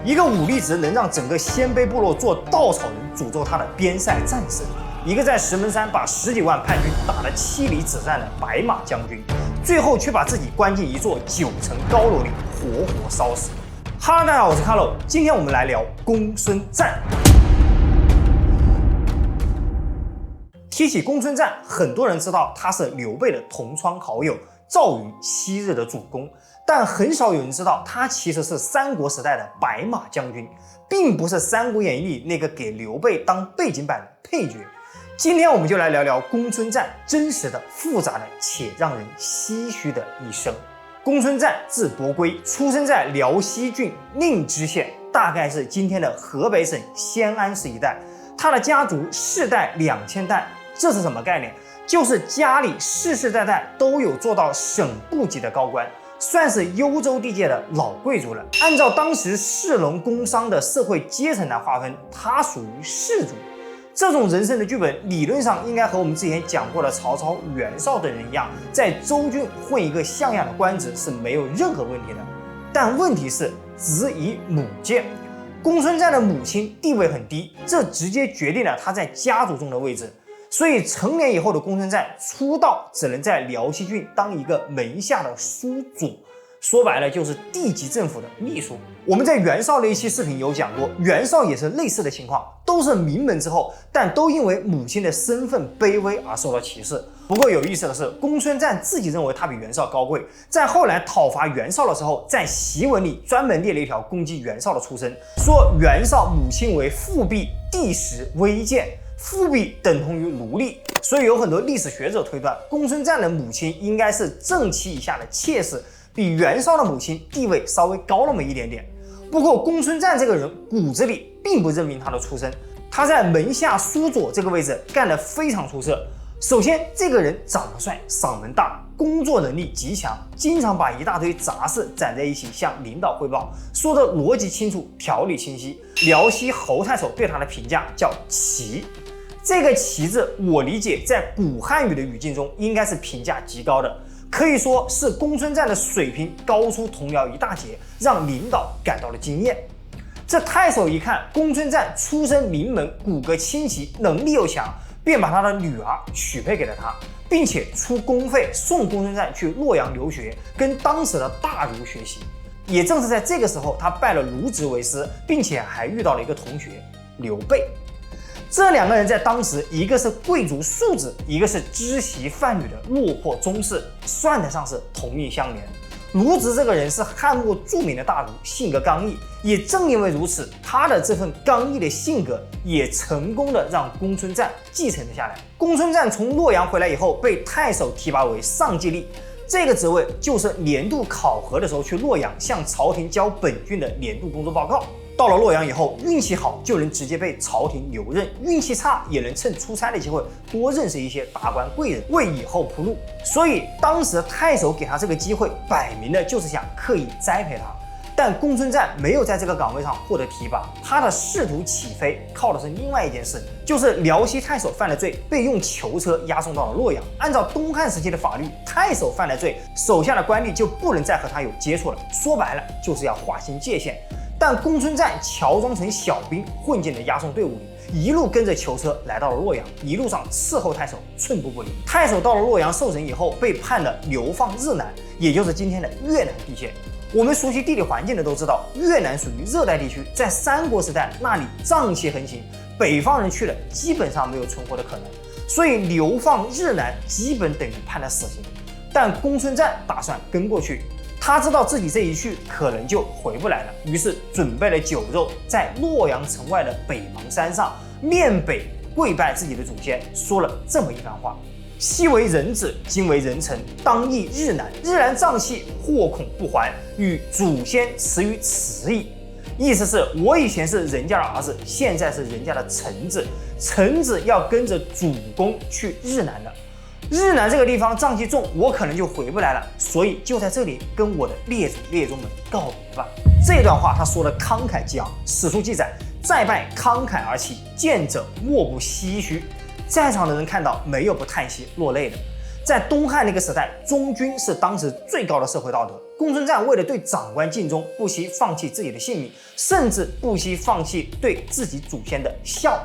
一个武力值能让整个鲜卑部落做稻草人诅咒他的边塞战士，一个在石门山把10几万叛军打得妻离子散的白马将军，最后却把自己关进一座9层高楼里活活烧死。Hello， 大家好，我是 Carlo， 今天我们来聊公孙瓒。提起公孙瓒，很多人知道他是刘备的同窗好友，赵云昔日的主公，但很少有人知道他其实是三国时代的白马将军，并不是《三国演义》里那个给刘备当背景板的配角。今天我们就来聊聊公孙瓒真实的、复杂的且让人唏嘘的一生。公孙瓒字伯圭，出生在辽西郡宁知县，大概是今天的河北省仙安市一带。他的家族世代2000代，这是什么概念？就是家里世世代代都有做到省部级的高官，算是幽州地界的老贵族了。按照当时士农工商的社会阶层来划分，他属于士族。这种人生的剧本，理论上应该和我们之前讲过的曹操、袁绍等人一样，在州郡混一个像样的官职是没有任何问题的。但问题是，子以母见。公孙瓒的母亲地位很低，这直接决定了他在家族中的位置。所以成年以后的公孙瓒出道只能在辽西郡当一个门下的书佐，说白了就是地级政府的秘书。我们在袁绍那一期视频有讲过，袁绍也是类似的情况，都是名门之后，但都因为母亲的身份卑微而受到歧视。不过有意思的是，公孙瓒自己认为他比袁绍高贵，在后来讨伐袁绍的时候，在檄文里专门列了一条攻击袁绍的出身，说袁绍母亲为富婢，地时微贱，富婢等同于奴隶。所以有很多历史学者推断，公孙瓒的母亲应该是正妻以下的妾室，比袁绍的母亲地位稍微高那么一点点。不过公孙瓒这个人骨子里并不认明他的出身，他在门下书佐这个位置干得非常出色。首先，这个人长得帅，嗓门大，工作能力极强，经常把一大堆杂事攒在一起向领导汇报，说的逻辑清楚，条理清晰。辽西侯太守对他的评价叫奇，这个奇字我理解在古汉语的语境中应该是评价极高的，可以说是公孙瓒的水平高出同僚一大截，让领导感到了惊艳。这太守一看公孙瓒出身名门，骨骼清奇，能力又强，便把他的女儿许配给了他，并且出公费送公孙瓒去洛阳留学，跟当时的大儒学习。也正是在这个时候，他拜了卢植为师，并且还遇到了一个同学刘备。这两个人在当时，一个是贵族庶子，一个是织席贩女的落魄宗室，算得上是同命相连。卢植这个人是汉末著名的大儒，性格刚毅，也正因为如此，他的这份刚毅的性格也成功的让公孙瓒继承了下来。公孙瓒从洛阳回来以后，被太守提拔为上计吏，这个职位就是年度考核的时候去洛阳向朝廷交本郡的年度工作报告。到了洛阳以后，运气好就能直接被朝廷留任，运气差也能趁出差的机会多认识一些达官贵人，为以后铺路。所以当时太守给他这个机会，摆明了就是想刻意栽培他。但公孙瓒没有在这个岗位上获得提拔，他的仕途起飞靠的是另外一件事，就是辽西太守犯了罪，被用囚车押送到了洛阳。按照东汉时期的法律，太守犯了罪，手下的官吏就不能再和他有接触了，说白了就是要划清界限。但公孙瓒乔装成小兵混进了押送队伍里，一路跟着囚车来到了洛阳，一路上伺候太守，寸步不离。太守到了洛阳受审以后，被判了流放日南，也就是今天的越南地界。我们熟悉地理环境的都知道，越南属于热带地区，在三国时代那里瘴气横行，北方人去了基本上没有存活的可能，所以流放日南基本等于判了死刑。但公孙瓒打算跟过去，他知道自己这一去可能就回不来了，于是准备了酒肉，在洛阳城外的北邙山上面北跪拜自己的祖先，说了这么一番话：昔为人子，今为人臣，当诣日南，日南瘴气，或恐不还，与祖先辞于此矣。意思是我以前是人家的儿子，现在是人家的臣子，臣子要跟着主公去日南了。日南这个地方瘴气重，我可能就回不来了，所以就在这里跟我的列祖列宗们告别吧。这段话他说的慷慨激昂，史书记载再拜慷慨而泣，见者莫不唏嘘。在场的人看到没有不叹息落泪的。在东汉那个时代，忠君是当时最高的社会道德，公孙瓒为了对长官尽忠，不惜放弃自己的性命，甚至不惜放弃对自己祖先的孝。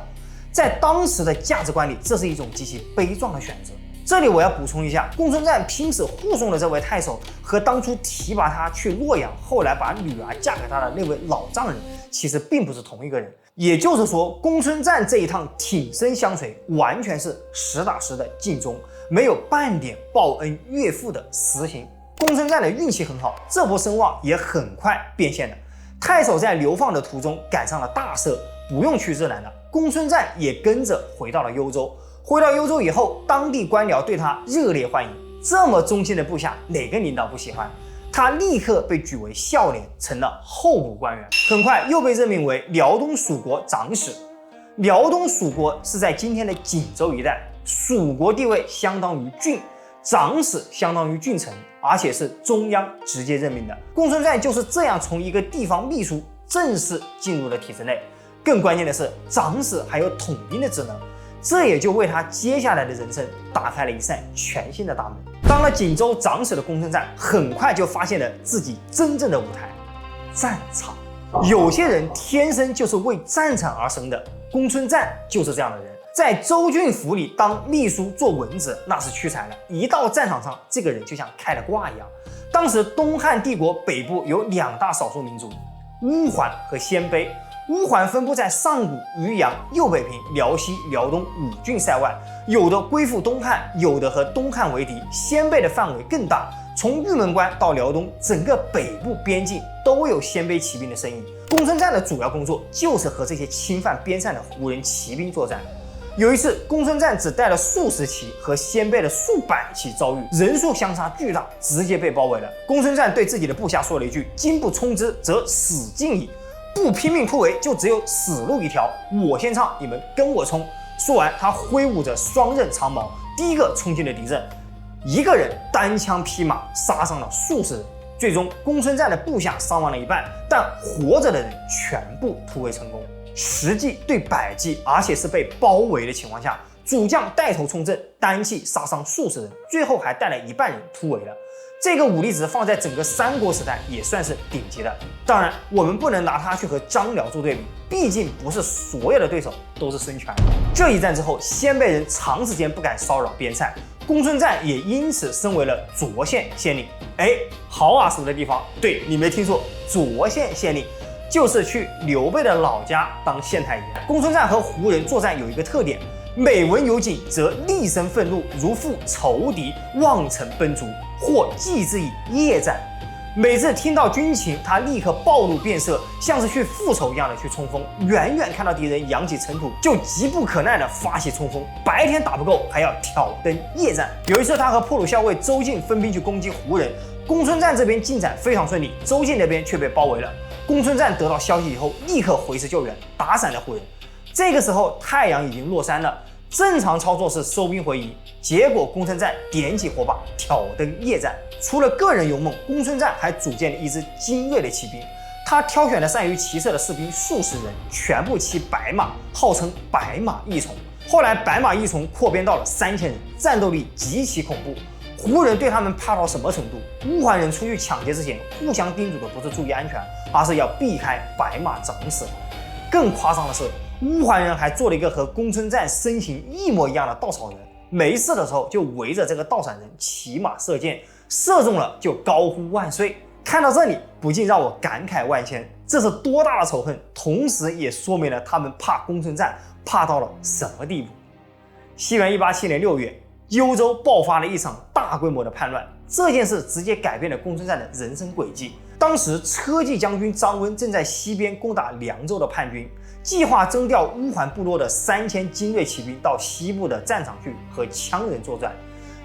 在当时的价值观里，这是一种极其悲壮的选择。这里我要补充一下，公孙瓒拼死护送的这位太守，和当初提拔他去洛阳，后来把女儿嫁给他的那位老丈人，其实并不是同一个人。也就是说，公孙瓒这一趟挺身相随，完全是实打实的尽忠，没有半点报恩岳父的私心。公孙瓒的运气很好，这波声望也很快变现了。太守在流放的途中赶上了大赦，不用去日南了，公孙瓒也跟着回到了幽州。回到幽州以后，当地官僚对他热烈欢迎。这么忠心的部下，哪个领导不喜欢？他立刻被举为孝廉，成了候补官员。很快又被任命为辽东属国长史。辽东属国是在今天的锦州一带，属国地位相当于郡，长史相当于郡丞，而且是中央直接任命的。公孙瓒就是这样从一个地方秘书正式进入了体制内。更关键的是，长史还有统兵的职能。这也就为他接下来的人生打开了一扇全新的大门。当了锦州长史的公孙瓒，很快就发现了自己真正的舞台——战场。有些人天生就是为战场而生的，公孙瓒就是这样的人。在州郡府里当秘书做文职，那是屈才了；一到战场上，这个人就像开了挂一样。当时东汉帝国北部有两大少数民族，乌桓和鲜卑。乌桓分布在上古、渔阳、右北平、辽西、辽东5郡塞外，有的归附东汉，有的和东汉为敌。鲜卑的范围更大，从玉门关到辽东，整个北部边境都有鲜卑骑兵的身影。公孙瓒的主要工作就是和这些侵犯边塞的胡人骑兵作战。有一次，公孙瓒只带了数十骑，和鲜卑的数百骑遭遇，人数相差巨大，直接被包围了。公孙瓒对自己的部下说了一句：“今不冲之，则死尽矣。不拼命突围，就只有死路一条。我先唱，你们跟我冲。”说完，他挥舞着双刃长矛，第一个冲进了敌阵，一个人单枪匹马杀伤了数十人。最终，公孙瓒的部下伤亡了一半，但活着的人全部突围成功。10骑对100骑，而且是被包围的情况下，主将带头冲阵，单骑杀伤数十人，最后还带了一半人突围了。这个武力值放在整个三国时代也算是顶级的。当然，我们不能拿他去和张辽做对比，毕竟不是所有的对手都是孙权。这一战之后，鲜卑人长时间不敢骚扰边塞，公孙瓒也因此升为了涿县县令。好耳熟的地方，对，你没听错，涿县县令就是去刘备的老家当县太爷。公孙瓒和胡人作战有一个特点，每闻有警，则厉声愤怒，如负仇敌，望尘奔逐，或继之以夜战。每次听到军情，他立刻暴怒变色，像是去复仇一样的去冲锋。远远看到敌人扬起尘土，就急不可耐的发起冲锋。白天打不够，还要挑灯夜战。有一次，他和破虏校尉周进分兵去攻击胡人，公孙瓒这边进展非常顺利，周进那边却被包围了。公孙瓒得到消息以后，立刻回师救援，打散了胡人。这个时候，太阳已经落山了。正常操作是收兵回营，结果公孙瓒点起火把，挑灯夜战。除了个人勇猛，公孙瓒还组建了一支精锐的骑兵。他挑选了善于骑射的士兵数十人，全部骑白马，号称白马义从。后来白马义从扩编到了3000人，战斗力极其恐怖。胡人对他们怕到什么程度？乌桓人出去抢劫之前，互相叮嘱的不是注意安全，而是要避开白马长史。更夸张的是，乌桓人还做了一个和公孙瓒身形一模一样的稻草人，没事的时候就围着这个稻草人骑马射箭，射中了就高呼万岁。看到这里，不禁让我感慨万千，这是多大的仇恨，同时也说明了他们怕公孙瓒怕到了什么地步。西元187年6月，幽州爆发了一场大规模的叛乱，这件事直接改变了公孙瓒的人生轨迹。当时车骑将军张温正在西边攻打凉州的叛军，计划征调乌桓部落的3000精锐骑兵到西部的战场去和羌人作战。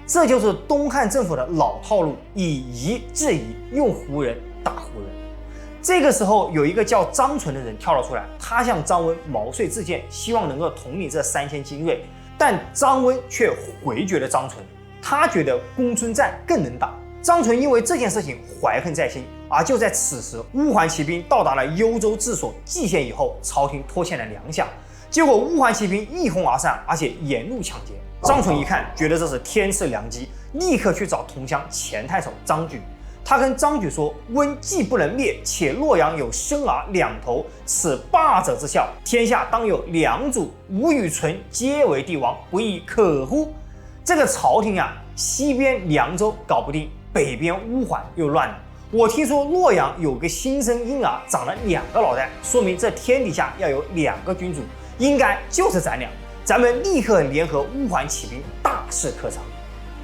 这就是东汉政府的老套路，以夷制夷，用胡人打胡人。这个时候，有一个叫张纯的人跳了出来，他向张温毛遂自荐，希望能够统领这3000精锐。但张温却回绝了张纯，他觉得公孙瓒更能打。张纯因为这件事情怀恨在心，而就在此时，乌桓骑兵到达了幽州治所蓟县以后，朝廷拖欠了粮饷，结果乌桓骑兵一哄而散，而且沿路抢劫。张纯一看，觉得这是天赐良机，立刻去找同乡前太守张举。他跟张举说：“温既不能灭，且洛阳有生儿两头，此霸者之效，天下当有两主，吾与存皆为帝王，不亦可乎？”这个朝廷啊，西边凉州搞不定，北边乌桓又乱了。我听说洛阳有个新生婴儿长了2个脑袋，说明这天底下要有2个君主，应该就是咱俩。咱们立刻联合乌桓起兵，大肆克常。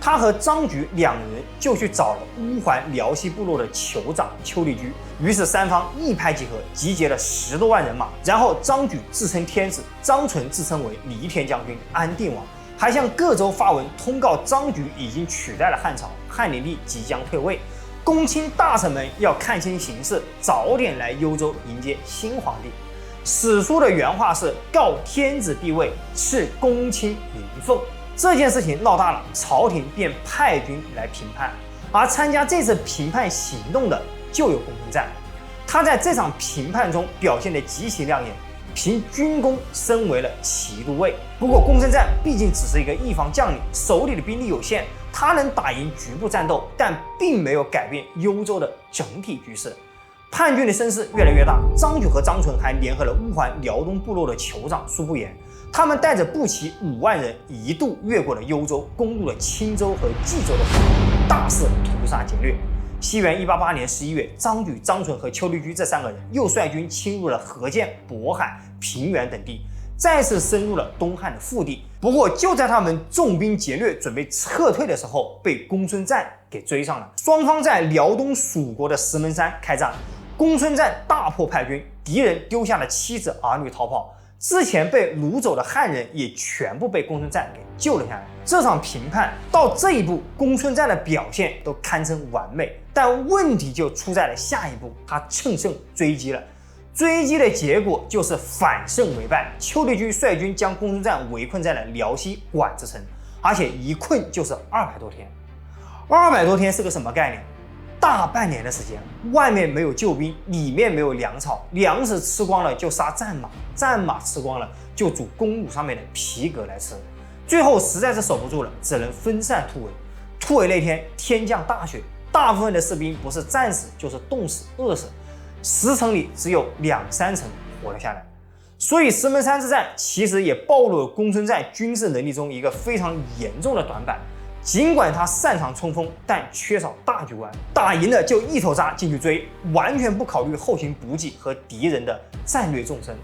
他和张举2人就去找了乌桓辽西部落的酋长丘利居，于是3方一拍即合，集结了10多万人马。然后张举自称天子，张纯自称为黎天将军、安定王，还向各州发文通告张举已经取代了汉朝，汉灵帝即将退位，公卿大臣们要看清形势，早点来幽州迎接新皇帝。史书的原话是：“告天子帝位，赐公卿麟凤。”这件事情闹大了，朝廷便派军来评判，而参加这次评判行动的就有公孙瓒。他在这场评判中表现得极其亮眼，凭军功升为了骑都尉。不过公孙瓒毕竟只是一个一方将领，手里的兵力有限，他能打赢局部战斗，但并没有改变幽州的整体局势。叛军的声势越来越大，张举和张纯还联合了乌桓辽东部落的酋长苏不言，他们带着步骑5万人，一度越过了幽州，攻入了青州和冀州的腹地，大肆屠杀劫掠。西元188年11月，张举、张纯和丘利居这3个人又率军侵入了河间、渤海、平原等地，再次深入了东汉的腹地。不过就在他们重兵劫掠准备撤退的时候，被公孙瓒给追上了。双方在辽东蜀国的石门山开战，公孙瓒大破叛军，敌人丢下了妻子儿女逃跑，之前被掳走的汉人也全部被公孙瓒给救了下来。这场评判到这一步，公孙瓒的表现都堪称完美，但问题就出在了下一步，他乘胜追击了。追击的结果就是反胜为败，丘利居率军将公孙瓒围困在了辽西管子城，而且一困就是200多天。200多天是个什么概念？大半年的时间，外面没有救兵，里面没有粮草，粮食吃光了就杀战马，战马吃光了就煮公路上面的皮革来吃，最后实在是守不住了，只能分散突围。突围那天天降大雪，大部分的士兵不是战死就是冻死饿死，10城里只有2-3城活了下来。所以石门山之战其实也暴露了公孙瓒军事能力中一个非常严重的短板。尽管他擅长冲锋，但缺少大局观，打赢了就一头扎进去追，完全不考虑后勤补给和敌人的战略纵深。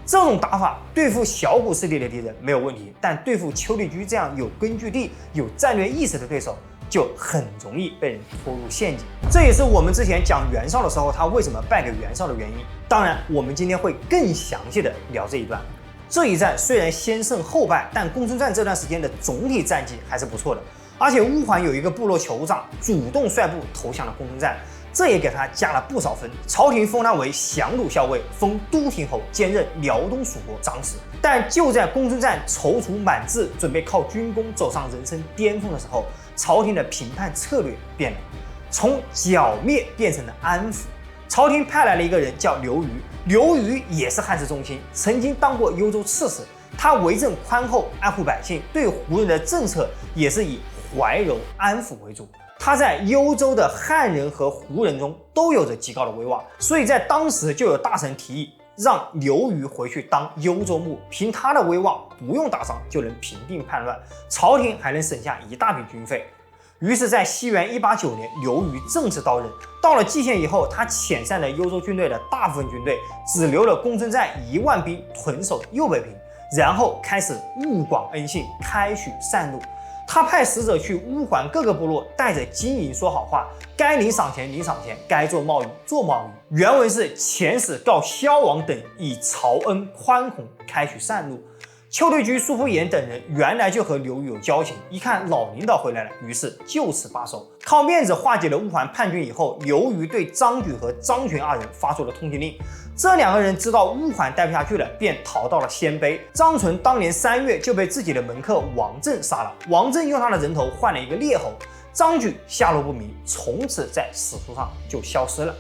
这种打法对付小股势力的敌人没有问题，但对付丘利居这样有根据地、有战略意识的对手，就很容易被人拖入陷阱。这也是我们之前讲袁绍的时候，他为什么败给袁绍的原因。当然，我们今天会更详细的聊这一段。这一战虽然先胜后败，但公孙瓒这段时间的总体战绩还是不错的。而且乌桓有一个部落酋长主动率部投降了公孙瓒，这也给他加了不少分。朝廷封他为降虏校尉，封都亭侯，兼任辽东蜀国长史。但就在公孙瓒踌躇满志，准备靠军功走上人生巅峰的时候，朝廷的评判策略变了，从剿灭变成了安抚。朝廷派来了一个人叫刘虞，刘虞也是汉室宗亲，曾经当过幽州刺史。他为政宽厚，爱护百姓，对胡人的政策也是以怀柔安抚为主。他在幽州的汉人和胡人中都有着极高的威望，所以在当时就有大臣提议让刘虞回去当幽州牧，凭他的威望，不用打仗就能平定叛乱，朝廷还能省下一大笔军费。于是，在西元189年，刘虞正式到任。到了蓟县以后，他遣散了幽州军队的大部分军队，只留了公孙瓒1万兵屯守右北平，然后开始务广恩信，开许善路。他派使者去乌桓各个部落，带着金银说好话，该领赏钱领赏钱，该做贸易做贸易。原文是：遣使告萧王等以朝恩宽宏，开许善路。丘利居、苏不言等人原来就和刘虞有交情，一看老领导回来了，于是就此罢手。靠面子化解了乌桓叛军以后，刘虞对张举和张群2人发出了通缉令。这2个人知道乌桓待不下去了，便逃到了鲜卑。张纯当年3月就被自己的门客王振杀了，王振用他的人头换了一个列侯。张举下落不明，从此在史书上就消失了。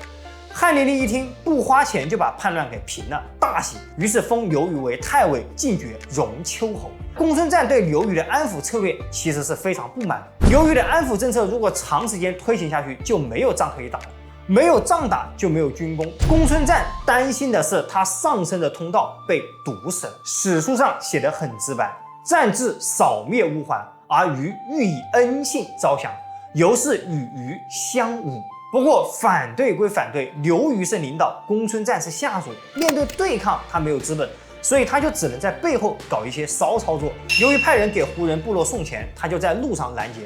汉灵帝一听，不花钱就把叛乱给平了，大喜，于是封刘虞为太尉，进爵荣丘侯。公孙瓒对刘虞的安抚策略其实是非常不满的。刘虞的安抚政策如果长时间推行下去，就没有仗可以打了，没有仗打就没有军功。公孙瓒担心的是他上升的通道被堵死了。史书上写得很直白：瓒至扫灭乌桓，而虞欲以恩信招降，由是与虞相侮。不过反对归反对，刘虞是领导，公孙瓒是下属，面对对抗他没有资本，所以他就只能在背后搞一些骚操作。刘虞派人给胡人部落送钱，他就在路上拦截；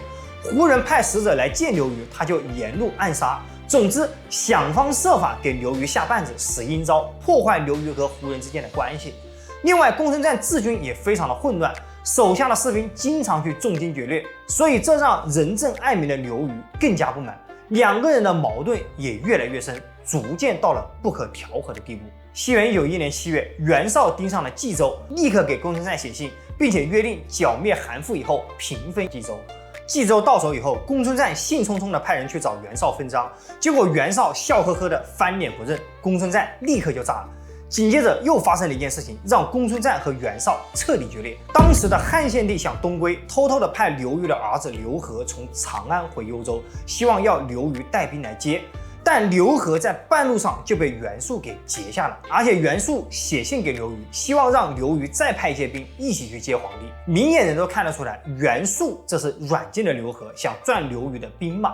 胡人派使者来见刘虞，他就沿路暗杀。总之，想方设法给刘虞下绊子，使阴招，破坏刘虞和胡人之间的关系。另外，公孙瓒治军也非常的混乱，手下的士兵经常去重金劫掠，所以这让仁政爱民的刘虞更加不满。两个人的矛盾也越来越深，逐渐到了不可调和的地步。西元191年7月，袁绍盯上了冀州，立刻给公孙瓒写信，并且约定剿灭韩馥以后平分冀州。冀州到手以后，公孙瓒兴冲冲地派人去找袁绍分赃，结果袁绍笑呵呵地翻脸不认，公孙瓒立刻就炸了。紧接着又发生了一件事情，让公孙瓒和袁绍彻底决裂。当时的汉献帝想东归，偷偷的派刘虞的儿子刘和从长安回幽州，希望要刘虞带兵来接。但刘和在半路上就被袁术给截下了，而且袁术写信给刘虞，希望让刘虞再派一些兵一起去接皇帝。明眼人都看得出来，袁术这是软禁了刘和，想赚刘虞的兵马。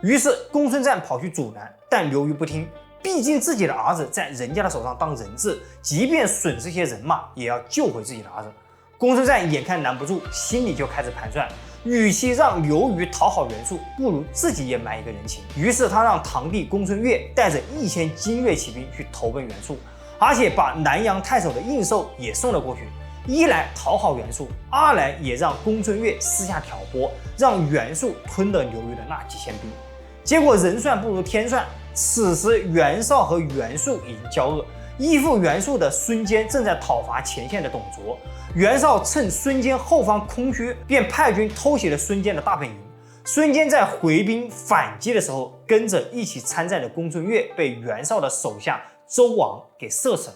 于是公孙瓒跑去阻拦，但刘虞不听。毕竟自己的儿子在人家的手上当人质，即便损失些人马，也要救回自己的儿子。公孙瓒眼看拦不住，心里就开始盘算，与其让刘虞讨好袁术，不如自己也买一个人情。于是他让堂弟公孙越带着1000精锐骑兵去投奔袁术，而且把南阳太守的印绶也送了过去。一来讨好袁术，二来也让公孙越私下挑拨，让袁术吞了刘虞的那几千兵。结果人算不如天算，此时袁绍和袁术已经交恶，依附袁术的孙坚正在讨伐前线的董卓。袁绍趁孙坚后方空虚，便派军偷袭了孙坚的大本营。孙坚在回兵反击的时候，跟着一起参战的公孙越被袁绍的手下周王给射死了。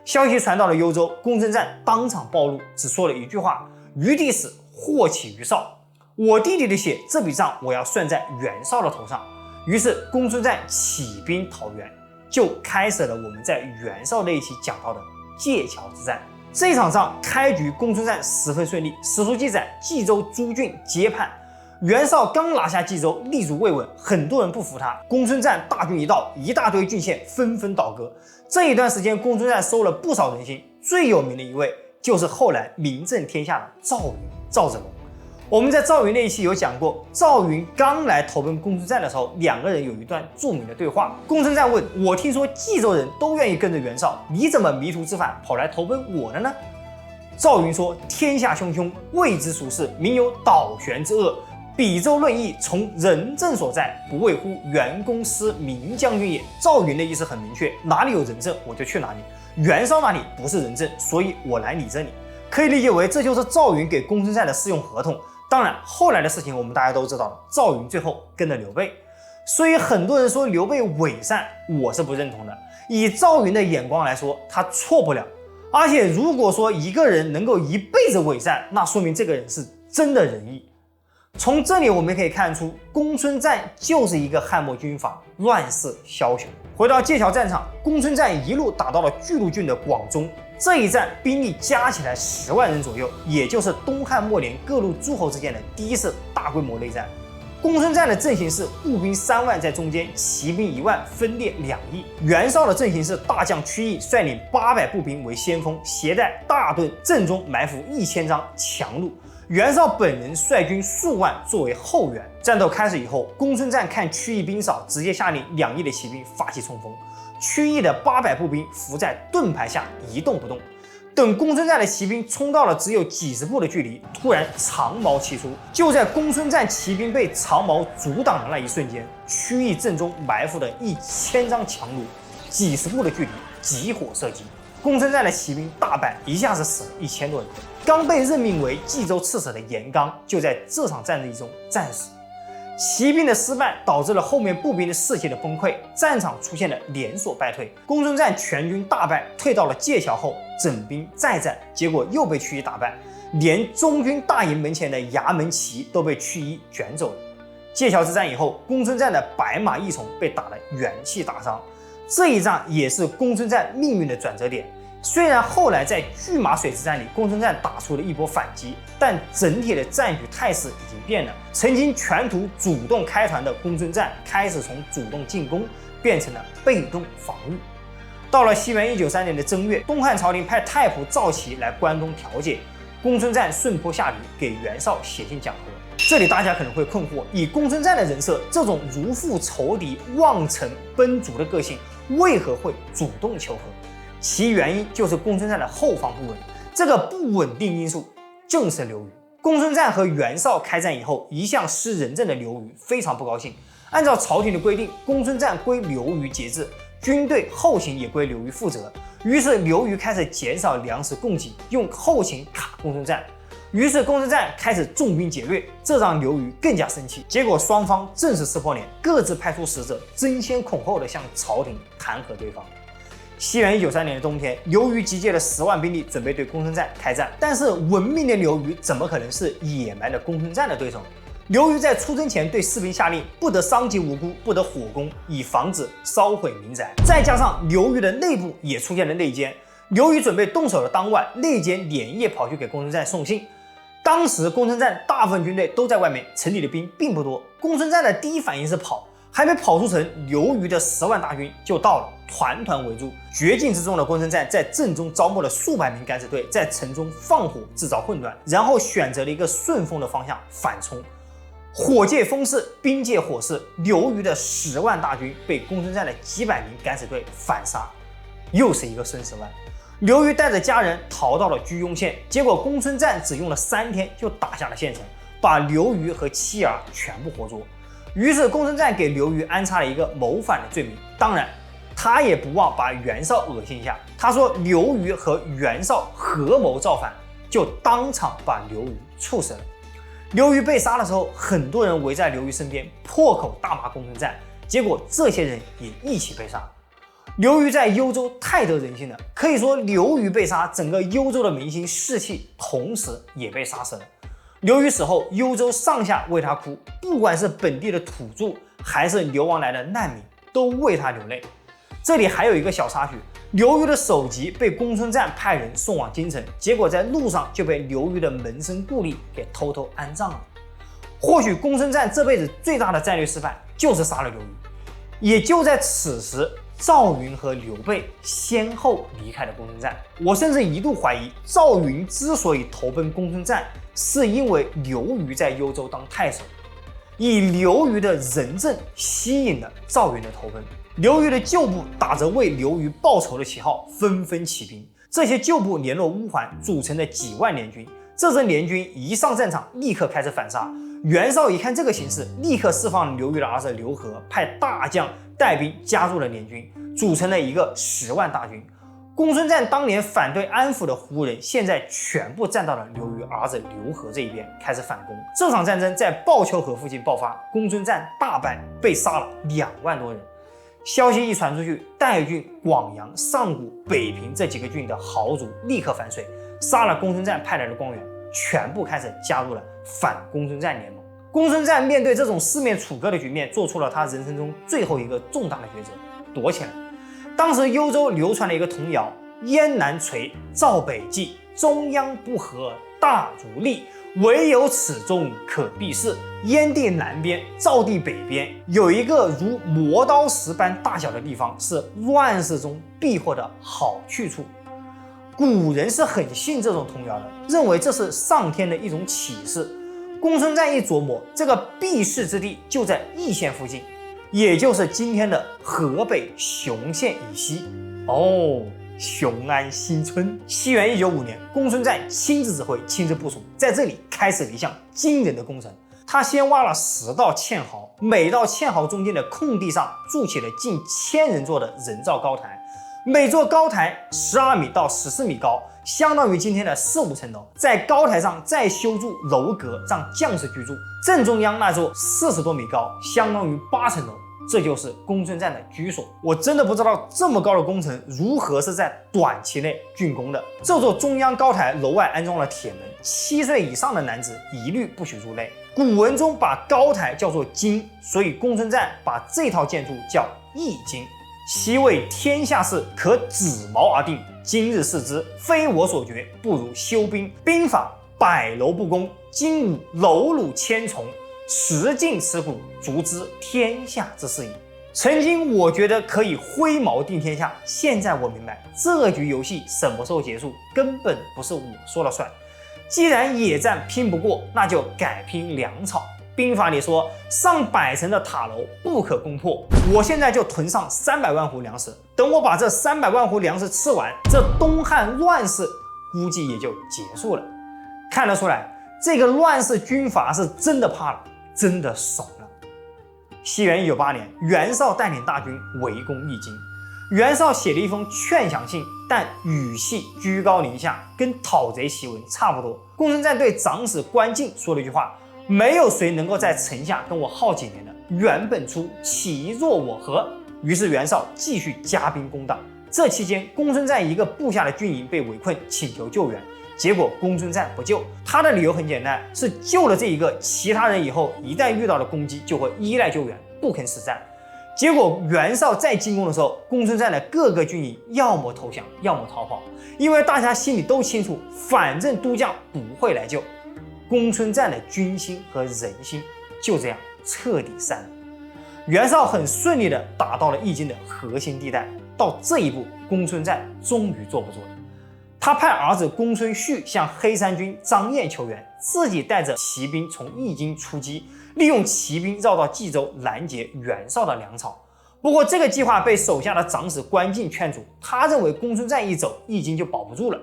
消息传到了幽州，公孙瓒当场暴怒，只说了一句话：“余弟死，祸起于绍。我弟弟的血，这笔账我要算在袁绍的头上。”于是公孙瓒起兵讨袁，就开始了我们在袁绍那一期讲到的界桥之战。这场仗开局，公孙瓒十分顺利。史书记载，冀州诸郡皆叛。袁绍刚拿下冀州，立足未稳，很多人不服他。公孙瓒大军一到，一大堆郡县纷纷倒戈。这一段时间，公孙瓒收了不少人心，最有名的一位就是后来名震天下的赵云，赵子龙。我们在赵云那一期有讲过，赵云刚来投奔公孙瓒的时候，两个人有一段著名的对话。公孙瓒问：“我听说冀州人都愿意跟着袁绍，你怎么迷途知返，跑来投奔我了呢？”赵云说：“天下汹汹，未知孰是，民有倒悬之恶。比州论议，从仁政所在，不谓乎袁公司名将军也。”赵云的意思很明确，哪里有仁政我就去哪里。袁绍那里不是仁政，所以我来你这里。可以理解为这就是赵云给公孙瓒的试用合同。当然，后来的事情我们大家都知道了，赵云最后跟了刘备。所以很多人说刘备伪善，我是不认同的。以赵云的眼光来说，他错不了。而且如果说一个人能够一辈子伪善，那说明这个人是真的仁义。从这里我们可以看出，公孙瓒就是一个汉末军阀，乱世枭雄。回到界桥战场，公孙瓒一路打到了巨鹿郡的广中。这一战兵力加起来10万人左右，也就是东汉末年各路诸侯之间的第一次大规模内战。公孙瓒的阵型是步兵3万在中间，骑兵1万，分列2翼。袁绍的阵型是大将曲义率领800步兵为先锋，携带大盾，阵中埋伏1000张强弩。袁绍本人率军数万作为后援。战斗开始以后，公孙瓒看曲义兵少，直接下令2翼的骑兵发起冲锋。曲义的800步兵伏在盾牌下一动不动。等公孙瓒的骑兵冲到了只有几十步的距离，突然长矛齐出。就在公孙瓒骑兵被长矛阻挡的那一瞬间，曲义阵中埋伏的1000张强弩，几十步的距离集火射击。公孙瓒的骑兵大败，一下子死了1000多人。刚被任命为冀州刺史的严纲就在这场战役中战死。骑兵的失败导致了后面步兵的士气的崩溃，战场出现了连锁败退。公孙瓒全军大败，退到了界桥后，整兵再战，结果又被瞿乙打败，连中军大营门前的衙门旗都被瞿乙卷走了。界桥之战以后，公孙瓒的白马义从被打得元气大伤，这一仗也是公孙瓒命运的转折点。虽然后来在拒马水之战里，公孙瓒打出了一波反击，但整体的战局态势已经变了。曾经全图主动开团的公孙瓒，开始从主动进攻变成了被动防御。到了西元193年的正月，东汉朝廷派太仆赵岐来关中调解，公孙瓒顺坡下驴，给袁绍写信讲和。这里大家可能会困惑，以公孙瓒的人设，这种如负仇敌、望尘奔逐的个性，为何会主动求和？其原因就是公孙瓒的后方不稳，这个不稳定因素正是刘虞。公孙瓒和袁绍开战以后，一向失人证的刘虞非常不高兴。按照朝廷的规定，公孙瓒归刘虞节制，军队后勤也归刘虞负责。于是刘虞开始减少粮食供给，用后勤卡公孙瓒。于是公孙瓒开始重兵劫掠，这让刘虞更加生气。结果双方正式撕破脸，各自派出使者，争先恐后的向朝廷弹劾对方。西元193年的冬天，刘虞集结了10万兵力，准备对公孙瓒开战。但是文明的刘虞怎么可能是野蛮的公孙瓒的对手？刘虞在出征前对士兵下令，不得伤及无辜，不得火攻，以防止烧毁民宅。再加上刘虞的内部也出现了内奸，刘虞准备动手的当晚，内奸连夜跑去给公孙瓒送信。当时公孙瓒大部分军队都在外面，城里的兵并不多。公孙瓒的第一反应是跑，还没跑出城，刘虞的10万大军就到了，团团围住。绝境之中的公孙瓒在阵中招募了数百名敢死队，在城中放火制造混乱，然后选择了一个顺风的方向反冲。火借风势，兵借火势，刘虞的10万大军被公孙瓒的几百名敢死队反杀，又是一个孙10万。刘虞带着家人逃到了居庸县，结果公孙瓒只用了3天就打下了县城，把刘虞和妻儿全部活捉。于是公孙瓒给刘虞安插了一个谋反的罪名，当然他也不忘把袁绍恶心一下。他说刘虞和袁绍合谋造反，就当场把刘虞处死了。刘虞被杀的时候，很多人围在刘虞身边，破口大骂公孙瓒，结果这些人也一起被杀。刘虞在幽州太得人心了，可以说刘虞被杀，整个幽州的民心士气同时也被杀死了。刘虞死后，幽州上下为他哭，不管是本地的土著还是流亡来的难民，都为他流泪。这里还有一个小插曲，刘虞的首级被公孙瓒派人送往京城，结果在路上就被刘虞的门生故吏给偷偷安葬了。或许公孙瓒这辈子最大的战略失败就是杀了刘虞。也就在此时，赵云和刘备先后离开了公孙瓒。我甚至一度怀疑，赵云之所以投奔公孙瓒，是因为刘虞在幽州当太守，以刘虞的人证吸引了赵云的投奔。刘虞的旧部打着为刘虞报仇的旗号，纷纷起兵。这些旧部联络乌桓，组成了几万联军。这支联军一上战场，立刻开始反杀。袁绍一看这个形势，立刻释放刘虞的儿子刘和，派大将带兵加入了联军，组成了一个10万大军。公孙瓒当年反对安抚的胡人，现在全部站到了刘虞儿子刘和这一边，开始反攻。这场战争在鲍丘河附近爆发，公孙瓒大败，被杀了2万多人。消息一传出去，代郡、广阳、上谷、北平这几个郡的豪族立刻反水，杀了公孙瓒派来的官员，全部开始加入了反公孙瓒联盟。公孙瓒面对这种四面楚歌的局面，做出了他人生中最后一个重大的抉择，躲起来。当时幽州流传了一个童谣：燕南垂，赵北济，中央不和，大如砾，唯有此中可避世。燕地南边，赵地北边，有一个如磨刀石般大小的地方，是乱世中避祸的好去处。古人是很信这种童谣的，认为这是上天的一种启示。公孙瓒一琢磨，这个避世之地就在易县附近，也就是今天的河北雄县以西。雄安新村。西元195年，公孙瓒亲自指挥，亲自部署，在这里开始了一项惊人的工程。他先挖了10道堑壕，每道堑壕中间的空地上筑起了近1000人座的人造高台，每座高台12米到14米高，相当于今天的4、5层楼。在高台上再修筑楼阁，让将士居住。正中央那座40多米高，相当于8层楼。这就是公孙瓒的居所。我真的不知道这么高的工程如何是在短期内竣工的。这座中央高台楼外安装了铁门，7岁以上的男子一律不许入内。古文中把高台叫做京，所以公孙瓒把这套建筑叫易京。昔为天下事，可指毛而定。今日视之，非我所决，不如修兵。兵法百楼不攻，今吾楼鲁千重。时尽此古，足知天下之事矣。曾经我觉得可以挥毛定天下，现在我明白这局游戏什么时候结束，根本不是我说了算。既然野战拼不过，那就改拼粮草。兵法里说，上百层的塔楼不可攻破。我现在就囤上300万斛粮食，等我把这300万斛粮食吃完，这东汉乱世估计也就结束了。看得出来，这个乱世军阀是真的怕了。真的怂了。西元198年，袁绍带领大军围攻易京。袁绍写了一封劝降信，但语气居高临下，跟讨贼檄文差不多。公孙瓒对长史关进说了一句话：“没有谁能够在城下跟我耗几年的。袁本初，其若我何？”于是袁绍继续加兵攻打。这期间，公孙瓒一个部下的军营被围困，请求救援。结果公孙瓒不救，他的理由很简单，是救了这一个，其他人以后一旦遇到了攻击，就会依赖救援，不肯死战。结果袁绍再进攻的时候，公孙瓒的各个军营要么投降，要么逃跑，因为大家心里都清楚，反正都将不会来救。公孙瓒的军心和人心就这样彻底散了。袁绍很顺利地打到了易京的核心地带，到这一步，公孙瓒终于坐不住了。他派儿子公孙旭向黑山军张燕求援，自己带着骑兵从易京出击，利用骑兵绕到冀州拦截袁绍的粮草。不过这个计划被手下的长史关进劝阻，他认为公孙瓒一走，易京就保不住了。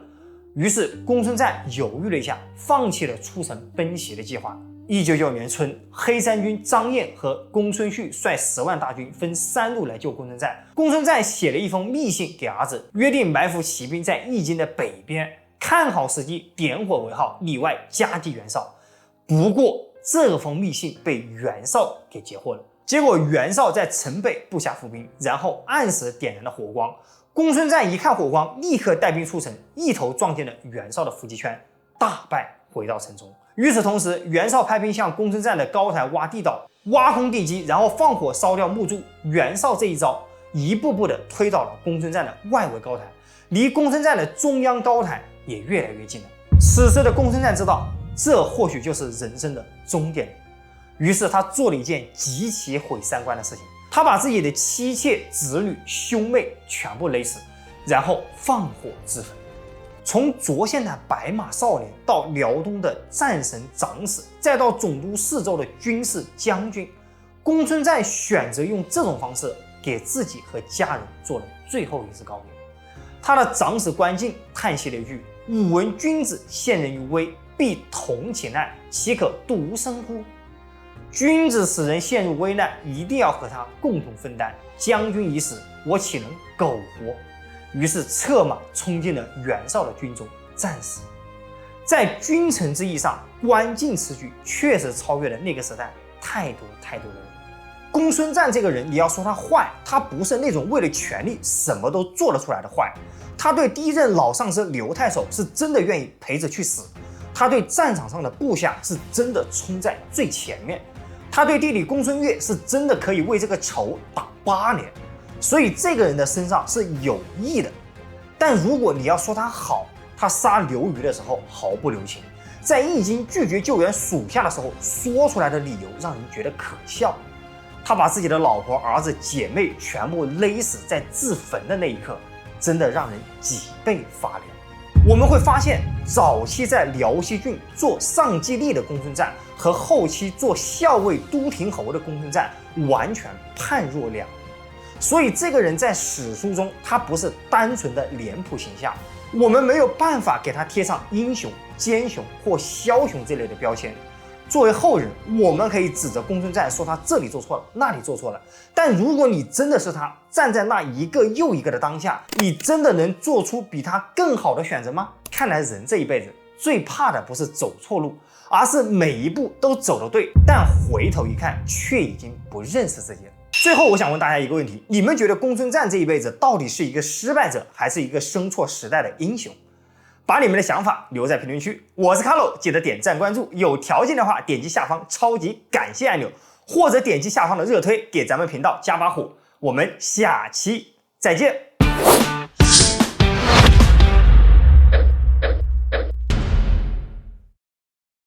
于是公孙瓒犹豫了一下，放弃了出城奔袭的计划。1999年春，黑山军张燕和公孙旭率10万大军分3路来救公孙瓒。公孙瓒写了一封密信给儿子，约定埋伏骑兵在易京的北边，看好时机点火为号，里外夹击袁绍。不过这封密信被袁绍给截获了。结果袁绍在城北布下伏兵，然后按时点燃了火光。公孙瓒一看火光，立刻带兵出城，一头撞进了袁绍的伏击圈，大败回到城中。与此同时，袁绍派兵向公孙瓒的高台挖地道，挖空地基，然后放火烧掉木柱。袁绍这一招一步步的推倒了公孙瓒的外围高台，离公孙瓒的中央高台也越来越近了。此时的公孙瓒知道，这或许就是人生的终点了。于是他做了一件极其毁三观的事情，他把自己的妻妾、子女、兄妹全部勒死，然后放火自焚。从涿县的白马少年，到辽东的战神长史，再到总督四州的军事将军，公孙瓒选择用这种方式给自己和家人做了最后一次告别。他的长史关进叹息了一句：“吾闻君子陷人于危，必同其难，岂可独生乎？”君子使人陷入危难，一定要和他共同分担。将军已死，我岂能苟活？于是策马冲进了袁绍的军中，战死。在君臣之义上，关进此举确实超越了那个时代太多的人。公孙瓒这个人，你要说他坏，他不是那种为了权力什么都做得出来的坏。他对第一任老上司刘太守是真的愿意陪着去死，他对战场上的部下是真的冲在最前面，他对弟弟公孙越是真的可以为这个仇打8年。所以这个人的身上是有义的。但如果你要说他好，他杀刘虞的时候毫不留情，在易京拒绝救援属下的时候说出来的理由让人觉得可笑。他把自己的老婆、儿子、姐妹全部勒死在自焚的那一刻，真的让人脊背发凉。我们会发现，早期在辽西郡做上计吏的公孙瓒和后期做校尉都亭侯的公孙瓒完全判若两人。所以这个人在史书中，他不是单纯的脸谱形象，我们没有办法给他贴上英雄、奸雄或枭雄这类的标签。作为后人，我们可以指着公孙瓒说他这里做错了，那里做错了。但如果你真的是他，站在那一个又一个的当下，你真的能做出比他更好的选择吗？看来人这一辈子最怕的不是走错路，而是每一步都走得对，但回头一看却已经不认识自己了。最后，我想问大家一个问题：你们觉得公孙瓒这一辈子到底是一个失败者，还是一个生错时代的英雄？把你们的想法留在评论区。我是卡洛，记得点赞关注，有条件的话点击下方超级感谢按钮，或者点击下方的热推给咱们频道加把火。我们下期再见。